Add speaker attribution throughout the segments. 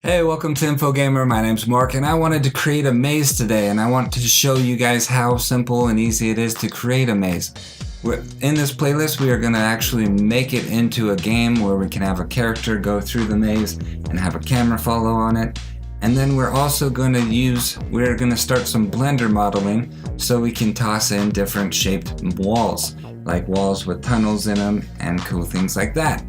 Speaker 1: Hey, welcome to Infogamer. My name's Mark, and I wanted to create a maze today, and I want to show you guys how simple and easy it is to create a maze. In this playlist, we are going to actually make it into a game where we can have a character go through the maze and have a camera follow on it. And then we're also going to start some Blender modeling so we can toss in different shaped walls, like walls with tunnels in them and cool things like that.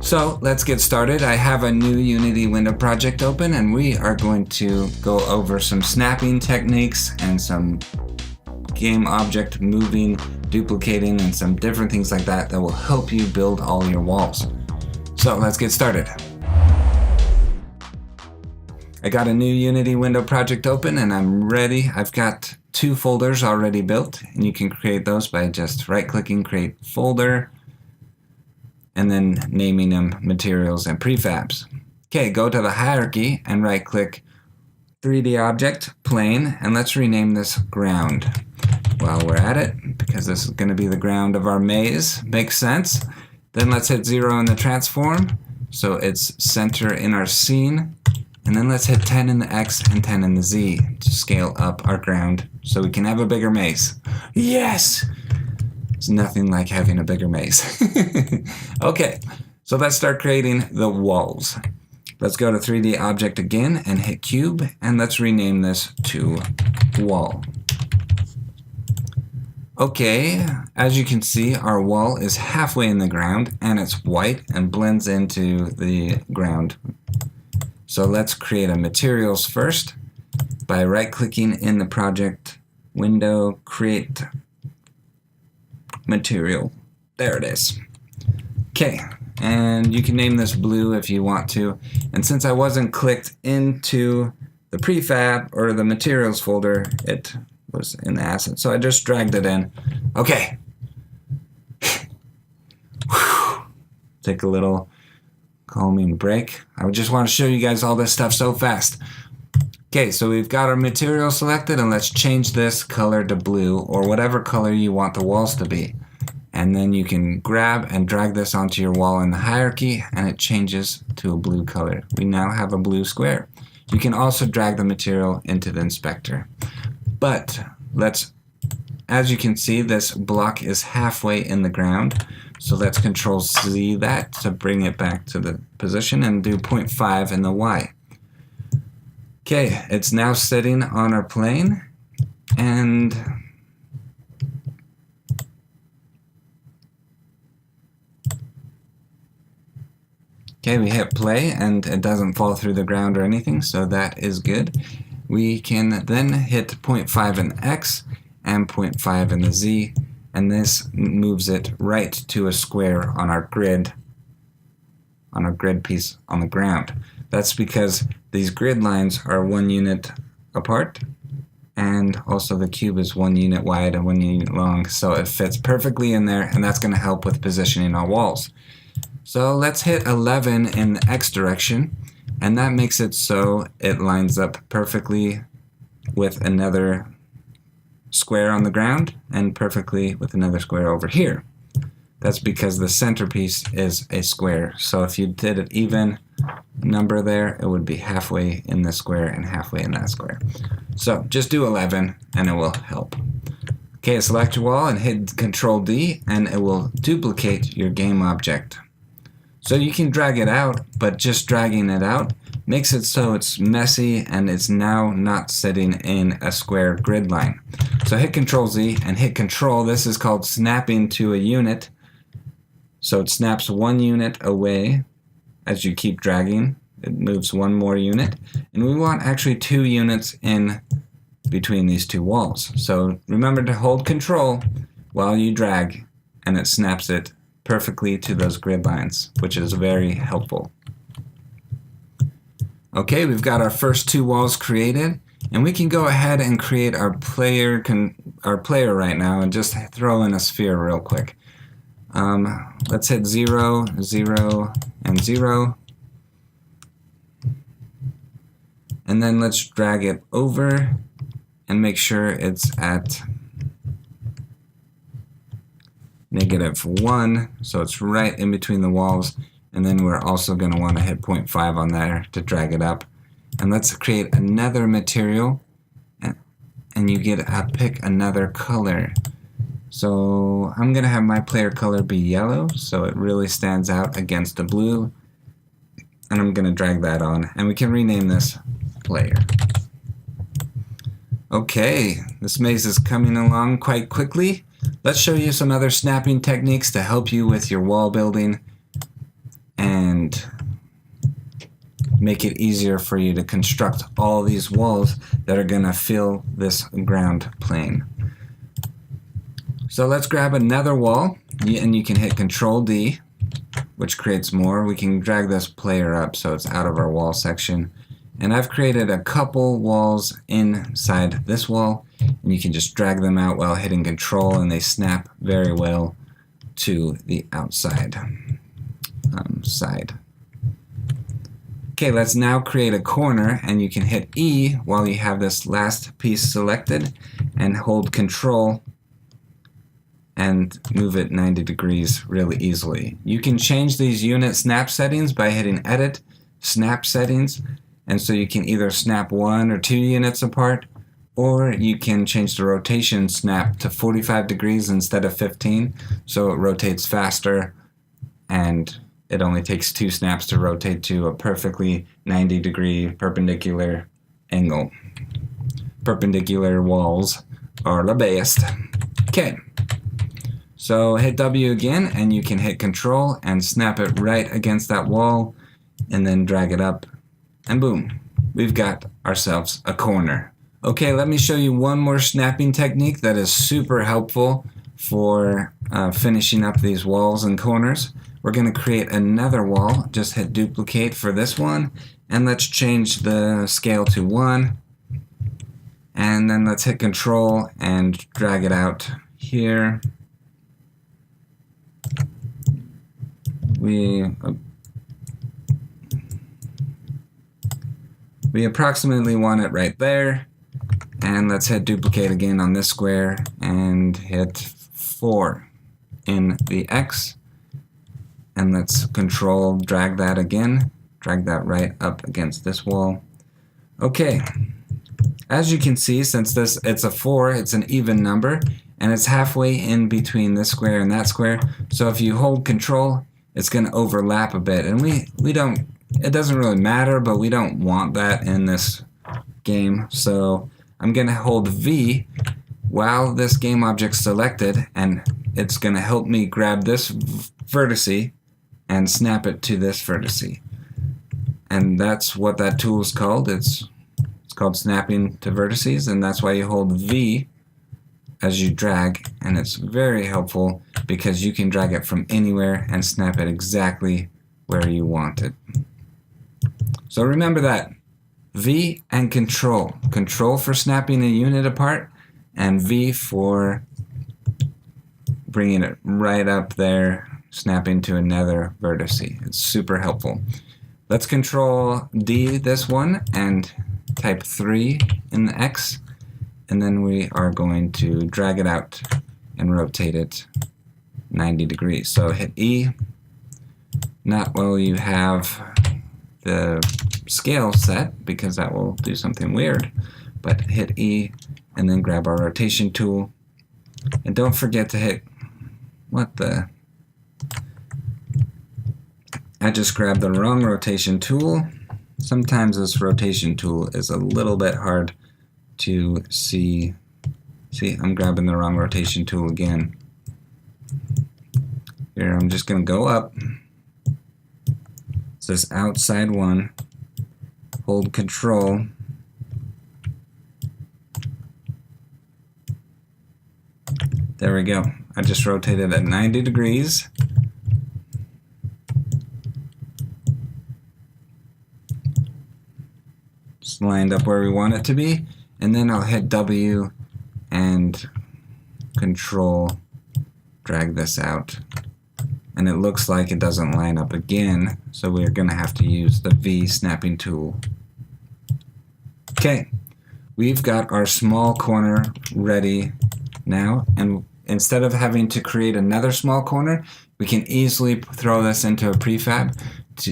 Speaker 1: So let's get started. I have a new Unity window project open, and we are going to go over some snapping techniques and some game object moving, duplicating, and some different things like that that will help you build all your walls. So let's get started. I got a new Unity window project open and I'm ready. I've got 2 folders already built, and you can create those by just right-clicking, create folder, and then naming them materials and prefabs. Okay, go to the hierarchy and right-click 3D object, plane, and let's rename this ground while we're at it, because this is going to be the ground of our maze. Makes sense. Then let's hit 0 in the transform, so it's center in our scene. And then let's hit 10 in the X and 10 in the Z to scale up our ground so we can have a bigger maze. Yes! It's nothing like having a bigger maze. Okay, so let's start creating the walls. Let's go to 3D object again and hit cube, and let's rename this to wall. Okay, as you can see, our wall is halfway in the ground and it's white and blends into the ground. So let's create a materials first by right-clicking in the project window, create material. There it is. Okay, and you can name this blue if you want to. And since I wasn't clicked into the prefab or the materials folder, it was in the asset, so I just dragged it in. Okay. Take a little calming break. I just want to show you guys all this stuff so fast. Okay, so we've got our material selected, and let's change this color to blue, or whatever color you want the walls to be. And then you can grab and drag this onto your wall in the hierarchy, and it changes to a blue color. We now have a blue square. You can also drag the material into the inspector. But as you can see, this block is halfway in the ground. So let's Control Z that to bring it back to the position and do 0.5 in the Y. Okay, it's now sitting on our plane, and okay, we hit play and it doesn't fall through the ground or anything, so that is good. We can then hit 0.5 in the X and 0.5 in the Z, and this moves it right to a square on our grid piece on the ground. That's because these grid lines are 1 unit apart, and also the cube is 1 unit wide and 1 unit long, so it fits perfectly in there, and that's going to help with positioning our walls. So let's hit 11 in the X direction, and that makes it so it lines up perfectly with another square on the ground and perfectly with another square over here. That's because the centerpiece is a square. So if you did an even number there, it would be halfway in this square and halfway in that square. So just do 11 and it will help. Okay, select your wall and hit Control D, and it will duplicate your game object. So you can drag it out, but just dragging it out makes it so it's messy and it's now not sitting in a square grid line. So hit Control Z and hit Control. This is called snapping to a unit. So it snaps 1 unit away as you keep dragging. It moves 1 more unit. And we want actually 2 units in between these 2 walls. So remember to hold Control while you drag, and it snaps it perfectly to those grid lines, which is very helpful. Okay, we've got our first 2 walls created, and we can go ahead and create our player right now and just throw in a sphere real quick. Let's hit 0, 0, and 0. And then let's drag it over and make sure it's at -1, so it's right in between the walls. and then we're also going to want to hit 0.5 on there to drag it up. And let's create another material, and you get to pick another color. So I'm going to have my player color be yellow, so it really stands out against the blue, and I'm going to drag that on, and we can rename this player. Okay, this maze is coming along quite quickly. Let's show you some other snapping techniques to help you with your wall building and make it easier for you to construct all these walls that are going to fill this ground plane. So let's grab another wall, and you can hit Control D, which creates more. We can drag this player up so it's out of our wall section. And I've created a couple walls inside this wall, and you can just drag them out while hitting Control, and they snap very well to the outside side. Okay, let's now create a corner, and you can hit E while you have this last piece selected, and hold Control and move it 90 degrees really easily. You can change these unit snap settings by hitting Edit, Snap Settings, and so you can either snap 1 or 2 units apart, or you can change the rotation snap to 45 degrees instead of 15, so it rotates faster, and it only takes 2 snaps to rotate to a perfectly 90-degree perpendicular angle. Perpendicular walls are the best. Okay, so hit W again, and you can hit Control and snap it right against that wall, and then drag it up, and boom, we've got ourselves a corner. Okay, let me show you one more snapping technique that is super helpful for finishing up these walls and corners. We're going to create another wall. Just hit Duplicate for this one, and let's change the scale to 1, and then let's hit Control and drag it out here. We approximately want it right there, and let's hit Duplicate again on this square and hit 4 in the X, and let's Control drag that again, drag that right up against this wall. Okay, as you can see, since it's a 4, it's an even number, and it's halfway in between this square and that square, so if you hold Control, it's going to overlap a bit, and we don't, it doesn't really matter, but we don't want that in this game, so I'm going to hold V while this game object's selected, and it's going to help me grab this vertice and snap it to this vertice. And that's what that tool is called. It's called snapping to vertices, and that's why you hold V as you drag, and it's very helpful because you can drag it from anywhere and snap it exactly where you want it. So remember that. V and Control. Control for snapping a unit apart, and V for bringing it right up there, snapping to another vertice. It's super helpful. Let's Control D this one and type 3 in the X, and then we are going to drag it out and rotate it 90 degrees. So hit E, not while you have the scale set, because that will do something weird, but hit E and then grab our rotation tool, and don't forget to hit, I just grabbed the wrong rotation tool. Sometimes this rotation tool is a little bit hard to see. See, I'm grabbing the wrong rotation tool again. Here, I'm just going to go up. It's this outside one. Hold Control. There we go. I just rotated at 90 degrees. It's lined up where we want it to be. And then I'll hit W and Control, drag this out. And it looks like it doesn't line up again, so we're going to have to use the V snapping tool. Okay, we've got our small corner ready now, and instead of having to create another small corner, we can easily throw this into a prefab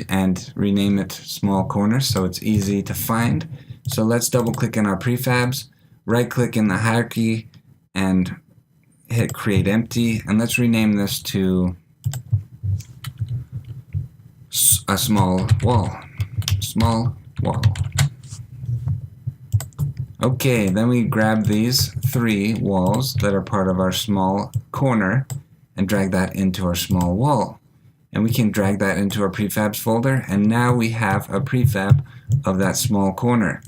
Speaker 1: and rename it small corners so it's easy to find. So let's double click in our prefabs, right click in the hierarchy and hit create empty, and let's rename this to a small wall. Small wall. Okay, then we grab these 3 walls that are part of our small corner and drag that into our small wall. And we can drag that into our prefabs folder, and now we have a prefab of that small corner.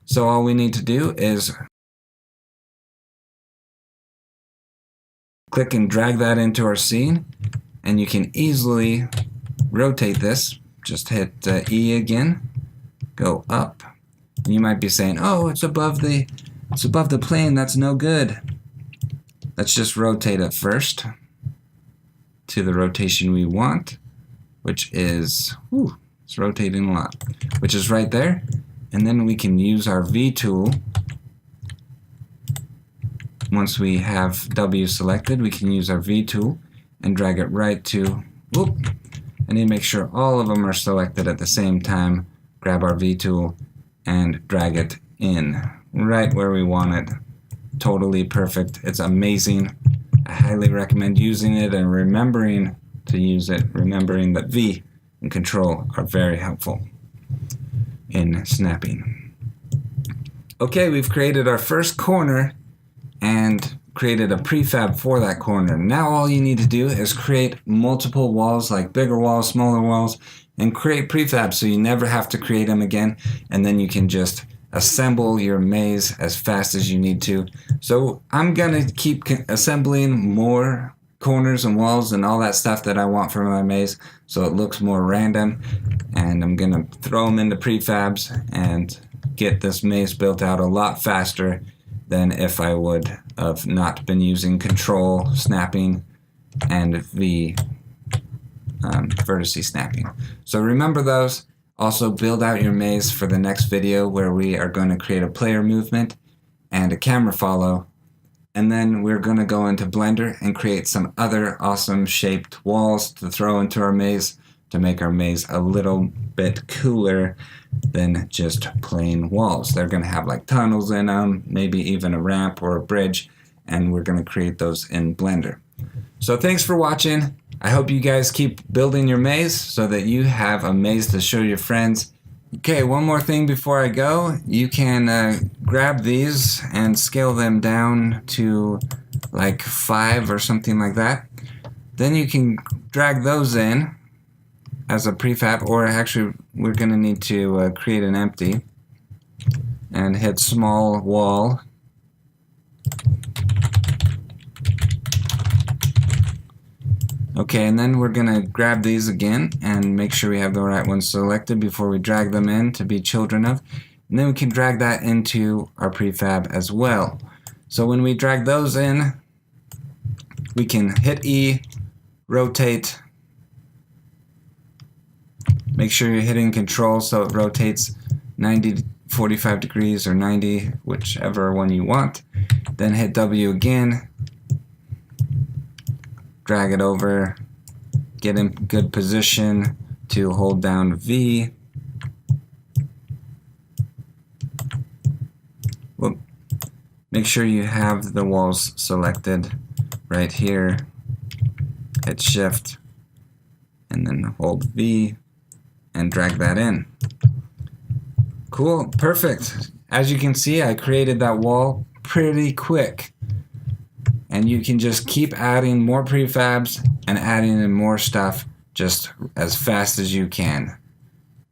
Speaker 1: So all we need to do is click and drag that into our scene, and you can easily rotate this. Just hit E again, go up. And you might be saying, oh, it's above the plane, that's no good. Let's just rotate it first to the rotation we want, which is, it's rotating a lot, which is right there. And then we can use our V tool. Once we have W selected, we can use our V tool and drag it right to, I need to make sure all of them are selected at the same time. Grab our V tool and drag it in right where we want it. Totally perfect. It's amazing. I highly recommend using it and remembering to use it, remembering that V and Control are very helpful in snapping. Okay, we've created our first corner and created a prefab for that corner. Now all you need to do is create multiple walls, like bigger walls, smaller walls, and create prefabs so you never have to create them again, and then you can just assemble your maze as fast as you need to. So I'm gonna keep assembling more corners and walls and all that stuff that I want for my maze so it looks more random, and I'm gonna throw them into prefabs and get this maze built out a lot faster than if I would have not been using Control snapping and V vertice snapping. So remember those. Also build out your maze for the next video where we are going to create a player movement and a camera follow, and then we're going to go into Blender and create some other awesome shaped walls to throw into our maze to make our maze a little bit cooler than just plain walls. They're going to have like tunnels in them, maybe even a ramp or a bridge, and we're going to create those in Blender. So thanks for watching. I hope you guys keep building your maze so that you have a maze to show your friends. Okay, one more thing before I go. You can grab these and scale them down to like 5 or something like that. Then you can drag those in as a prefab, or actually we're going to need to create an empty and hit small wall. Okay, and then we're going to grab these again and make sure we have the right ones selected before we drag them in to be children of. And then we can drag that into our prefab as well. So when we drag those in, we can hit E, rotate. Make sure you're hitting Control so it rotates 90, 45 degrees or 90, whichever one you want. Then hit W again. Drag it over, get in good position to hold down V. Whoop. Make sure you have the walls selected right here. Hit Shift and then hold V and drag that in. Cool, perfect. As you can see, I created that wall pretty quick. And you can just keep adding more prefabs and adding in more stuff just as fast as you can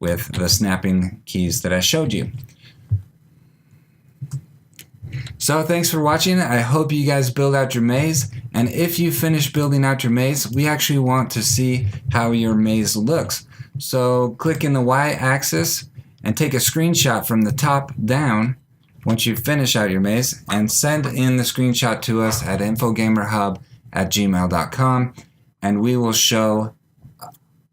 Speaker 1: with the snapping keys that I showed you. So thanks for watching. I hope you guys build out your maze. And if you finish building out your maze, we actually want to see how your maze looks. So click in the Y-axis and take a screenshot from the top down once you finish out your maze, and send in the screenshot to us at infogamerhub@gmail.com, and we will show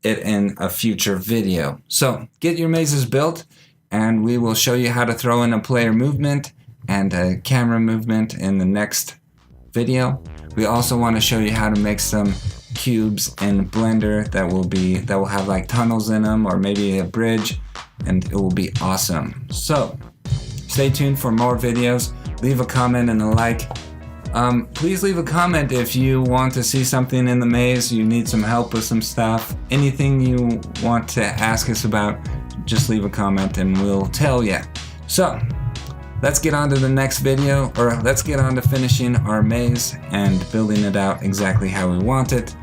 Speaker 1: it in a future video. So get your mazes built, and we will show you how to throw in a player movement and a camera movement in the next video. We also want to show you how to make some cubes in Blender that will have like tunnels in them, or maybe a bridge, and it will be awesome. So stay tuned for more videos. Leave a comment and a like. Please leave a comment if you want to see something in the maze, you need some help with some stuff, anything you want to ask us about, just leave a comment and we'll tell you. So let's get on to the next video, or let's get on to finishing our maze and building it out exactly how we want it,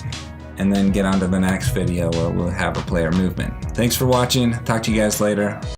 Speaker 1: and then get on to the next video where we'll have a player movement. Thanks for watching. Talk to you guys later.